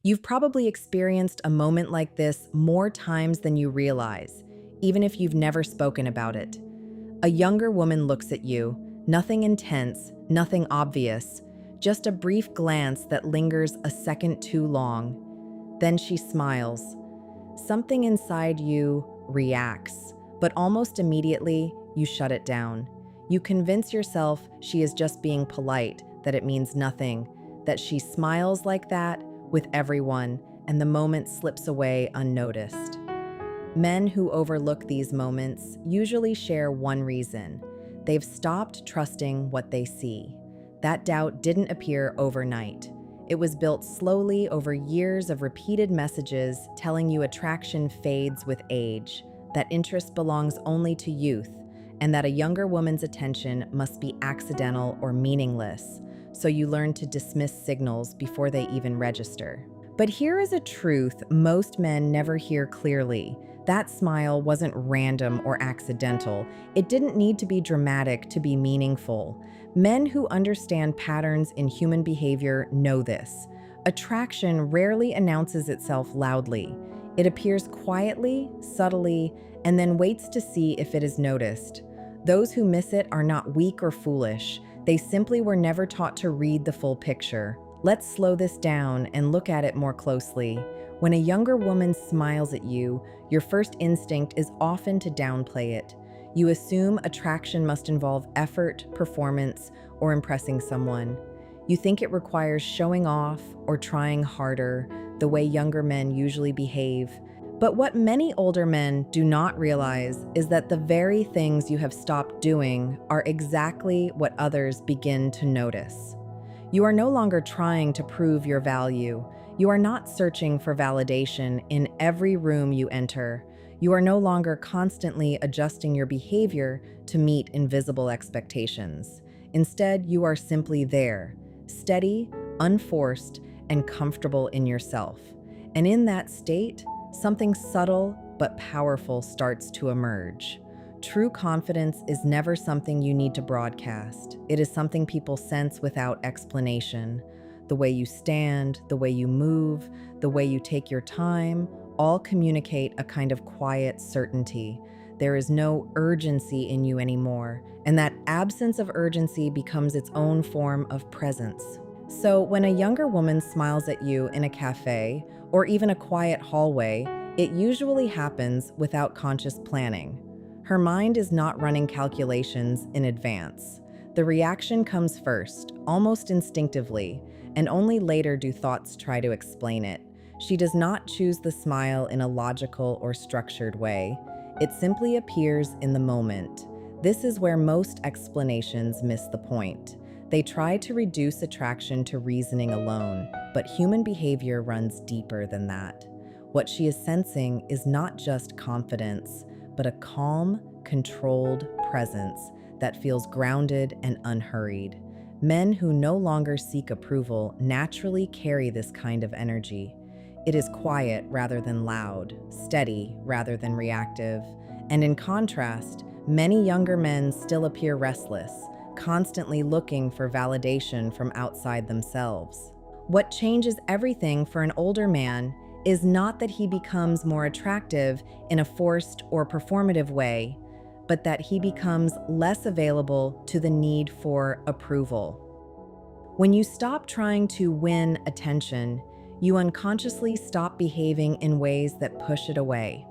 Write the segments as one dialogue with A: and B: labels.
A: You've probably experienced a moment like this more times than you realize, even if you've never spoken about it. A younger woman looks at you, nothing intense, nothing obvious, just a brief glance that lingers a second too long. Then she smiles. Something inside you reacts, but almost immediately you shut it down. You convince yourself she is just being polite, that it means nothing, that she smiles like that with everyone, and the moment slips away unnoticed. Men who overlook these moments usually share one reason. They've stopped trusting what they see. That doubt didn't appear overnight. It was built slowly over years of repeated messages telling you attraction fades with age, that interest belongs only to youth, and that a younger woman's attention must be accidental or meaningless, so you learn to dismiss signals before they even register. But here is a truth most men never hear clearly. That smile wasn't random or accidental. It didn't need to be dramatic to be meaningful. Men who understand patterns in human behavior know this. Attraction rarely announces itself loudly. It appears quietly, subtly, and then waits to see if it is noticed. Those who miss it are not weak or foolish. They simply were never taught to read the full picture. Let's slow this down and look at it more closely. When a younger woman smiles at you, your first instinct is often to downplay it. You assume attraction must involve effort, performance, or impressing someone. You think it requires showing off or trying harder, the way younger men usually behave. But what many older men do not realize is that the very things you have stopped doing are exactly what others begin to notice. You are no longer trying to prove your value. You are not searching for validation in every room you enter. You are no longer constantly adjusting your behavior to meet invisible expectations. Instead, you are simply there, steady, unforced, and comfortable in yourself. And in that state, something subtle but powerful starts to emerge. True confidence is never something you need to broadcast. It is something people sense without explanation. The way you stand, the way you move, the way you take your time, all communicate a kind of quiet certainty. There is no urgency in you anymore, and that absence of urgency becomes its own form of presence. So when a younger woman smiles at you in a cafe or even a quiet hallway, it usually happens without conscious planning. Her mind is not running calculations in advance. The reaction comes first, almost instinctively, and only later do thoughts try to explain it. She does not choose the smile in a logical or structured way. It simply appears in the moment. This is where most explanations miss the point. They try to reduce attraction to reasoning alone, but human behavior runs deeper than that. What she is sensing is not just confidence, but a calm, controlled presence that feels grounded and unhurried. Men who no longer seek approval naturally carry this kind of energy. It is quiet rather than loud, steady rather than reactive, and in contrast, many younger men still appear restless, constantly looking for validation from outside themselves. What changes everything for an older man is not that he becomes more attractive in a forced or performative way, but that he becomes less available to the need for approval. When you stop trying to win attention, you unconsciously stop behaving in ways that push it away.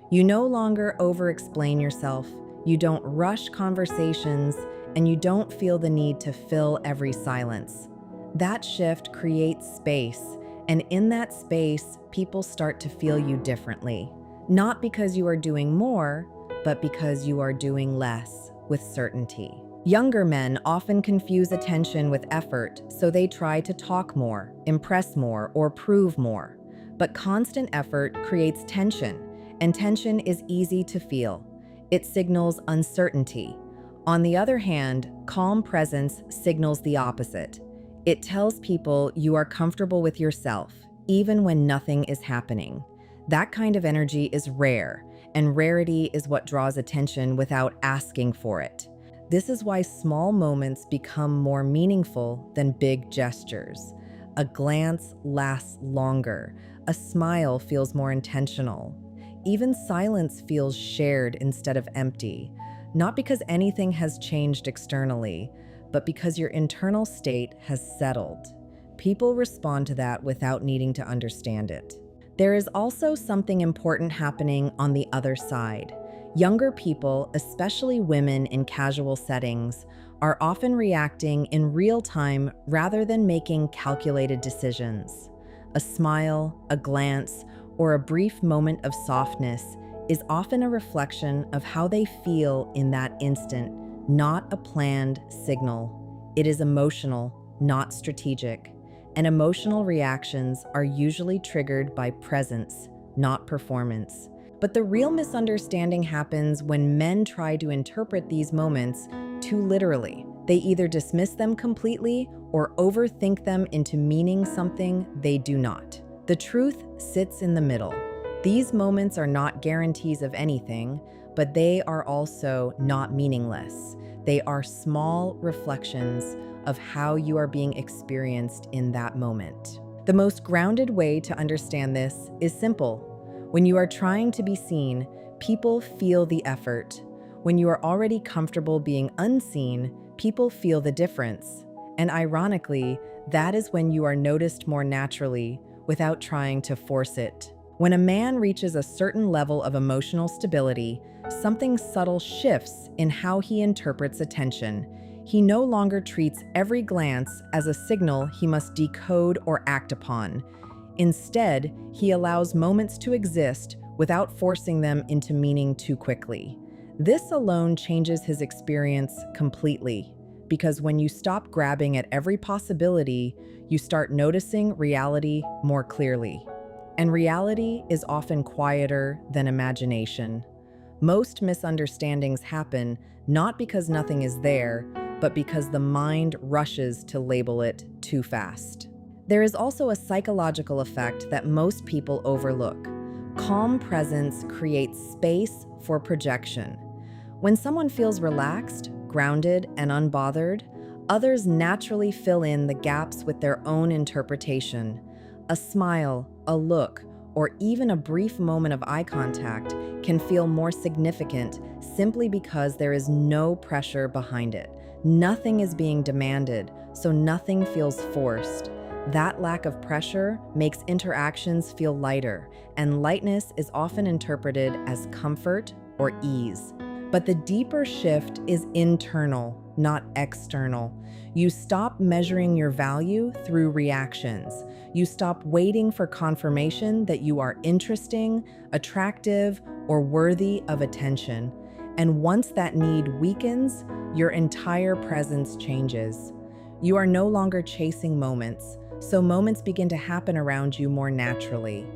A: You no longer over-explain yourself, you don't rush conversations, and you don't feel the need to fill every silence. That shift creates space, and in that space, people start to feel you differently. Not because you are doing more, but because you are doing less with certainty. Younger men often confuse attention with effort, so they try to talk more, impress more, or prove more. But constant effort creates tension, and tension is easy to feel. It signals uncertainty. On the other hand, calm presence signals the opposite. It tells people you are comfortable with yourself, even when nothing is happening. That kind of energy is rare, and rarity is what draws attention without asking for it. This is why small moments become more meaningful than big gestures. A glance lasts longer. A smile feels more intentional. Even silence feels shared instead of empty, not because anything has changed externally, but because your internal state has settled. People respond to that without needing to understand it. There is also something important happening on the other side. Younger people, especially women in casual settings, are often reacting in real time rather than making calculated decisions. A smile, a glance, or a brief moment of softness is often a reflection of how they feel in that instant, not a planned signal. It is emotional, not strategic. And emotional reactions are usually triggered by presence, not performance. But the real misunderstanding happens when men try to interpret these moments too literally. They either dismiss them completely or overthink them into meaning something they do not. The truth sits in the middle. These moments are not guarantees of anything, but they are also not meaningless. They are small reflections of how you are being experienced in that moment. The most grounded way to understand this is simple. When you are trying to be seen, people feel the effort. When you are already comfortable being unseen, people feel the difference. And ironically, that is when you are noticed more naturally without trying to force it. When a man reaches a certain level of emotional stability, something subtle shifts in how he interprets attention. He no longer treats every glance as a signal he must decode or act upon. Instead, he allows moments to exist without forcing them into meaning too quickly. This alone changes his experience completely, because when you stop grabbing at every possibility, you start noticing reality more clearly. And reality is often quieter than imagination. Most misunderstandings happen not because nothing is there, but because the mind rushes to label it too fast. There is also a psychological effect that most people overlook. Calm presence creates space for projection. When someone feels relaxed, grounded, and unbothered, others naturally fill in the gaps with their own interpretation. A smile, a look, or even a brief moment of eye contact can feel more significant simply because there is no pressure behind it. Nothing is being demanded, so nothing feels forced. That lack of pressure makes interactions feel lighter, and lightness is often interpreted as comfort or ease. But the deeper shift is internal, not external. You stop measuring your value through reactions. You stop waiting for confirmation that you are interesting, attractive, or worthy of attention. And once that need weakens, your entire presence changes. You are no longer chasing moments, so moments begin to happen around you more naturally.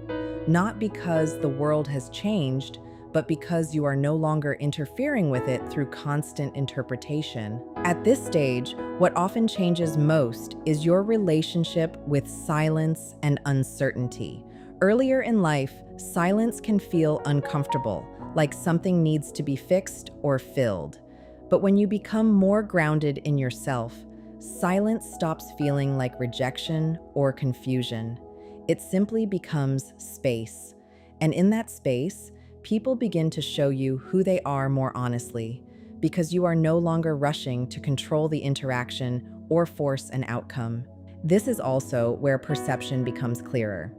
A: Not because the world has changed, but because you are no longer interfering with it through constant interpretation. At this stage, what often changes most is your relationship with silence and uncertainty. Earlier in life, silence can feel uncomfortable, like something needs to be fixed or filled. But when you become more grounded in yourself, silence stops feeling like rejection or confusion. It simply becomes space. And in that space, people begin to show you who they are more honestly, because you are no longer rushing to control the interaction or force an outcome. This is also where perception becomes clearer.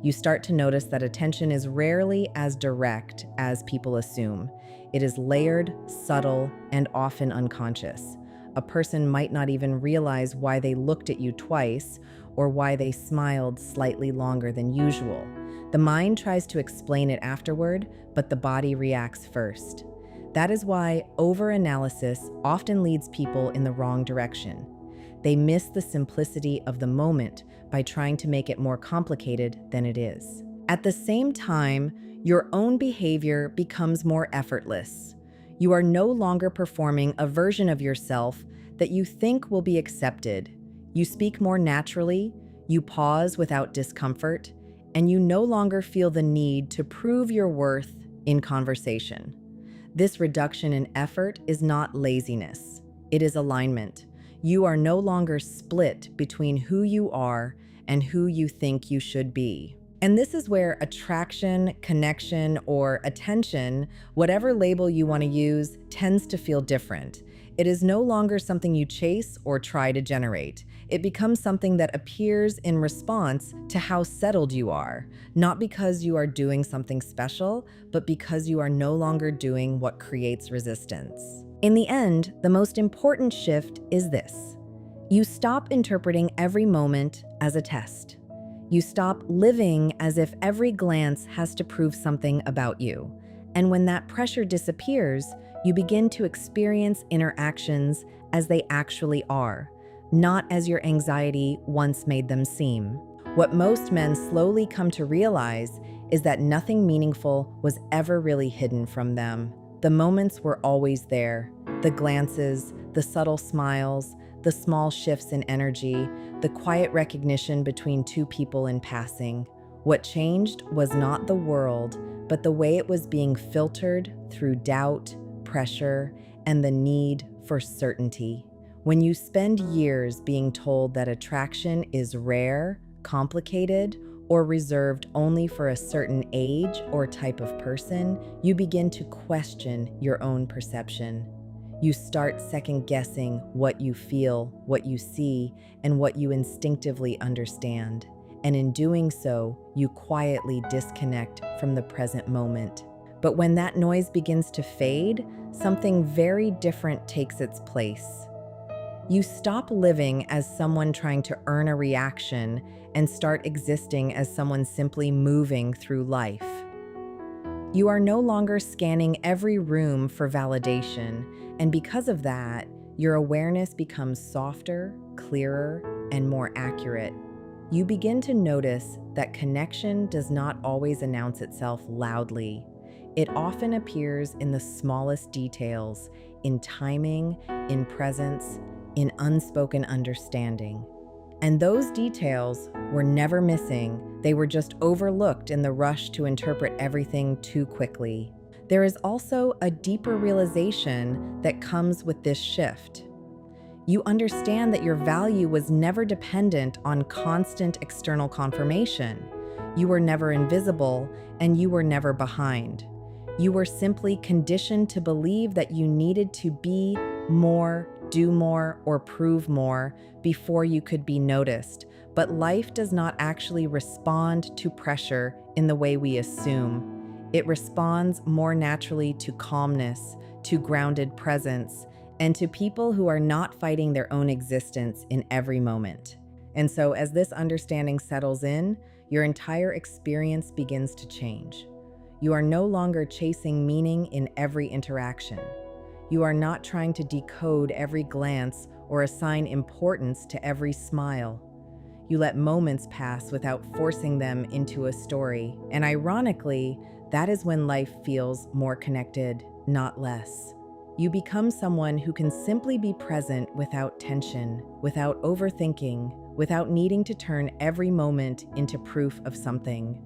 A: You start to notice that attention is rarely as direct as people assume. It is layered, subtle, and often unconscious. A person might not even realize why they looked at you twice or why they smiled slightly longer than usual. The mind tries to explain it afterward, but the body reacts first. That is why overanalysis often leads people in the wrong direction. They miss the simplicity of the moment by trying to make it more complicated than it is. At the same time, your own behavior becomes more effortless. You are no longer performing a version of yourself that you think will be accepted. You speak more naturally, you pause without discomfort, and you no longer feel the need to prove your worth in conversation. This reduction in effort is not laziness, it is alignment. You are no longer split between who you are and who you think you should be. And this is where attraction, connection, or attention, whatever label you want to use, tends to feel different. It is no longer something you chase or try to generate. It becomes something that appears in response to how settled you are, not because you are doing something special, but because you are no longer doing what creates resistance. In the end, the most important shift is this. You stop interpreting every moment as a test. You stop living as if every glance has to prove something about you. And when that pressure disappears, you begin to experience interactions as they actually are, not as your anxiety once made them seem. What most men slowly come to realize is that nothing meaningful was ever really hidden from them. The moments were always there. The glances, the subtle smiles, the small shifts in energy, the quiet recognition between two people in passing. What changed was not the world, but the way it was being filtered through doubt, pressure, and the need for certainty. When you spend years being told that attraction is rare, complicated, or reserved only for a certain age or type of person, you begin to question your own perception. You start second-guessing what you feel, what you see, and what you instinctively understand. And in doing so, you quietly disconnect from the present moment. But when that noise begins to fade, something very different takes its place. You stop living as someone trying to earn a reaction and start existing as someone simply moving through life. You are no longer scanning every room for validation, and because of that, your awareness becomes softer, clearer, and more accurate. You begin to notice that connection does not always announce itself loudly. It often appears in the smallest details, in timing, in presence, in unspoken understanding. And those details were never missing, they were just overlooked in the rush to interpret everything too quickly. There is also a deeper realization that comes with this shift. You understand that your value was never dependent on constant external confirmation. You were never invisible, and you were never behind. You were simply conditioned to believe that you needed to be more, do more, or prove more before you could be noticed. But life does not actually respond to pressure in the way we assume. It responds more naturally to calmness, to grounded presence, and to people who are not fighting their own existence in every moment. And so, as this understanding settles in, your entire experience begins to change. You are no longer chasing meaning in every interaction. You are not trying to decode every glance or assign importance to every smile. You let moments pass without forcing them into a story. And ironically, that is when life feels more connected, not less. You become someone who can simply be present without tension, without overthinking, without needing to turn every moment into proof of something.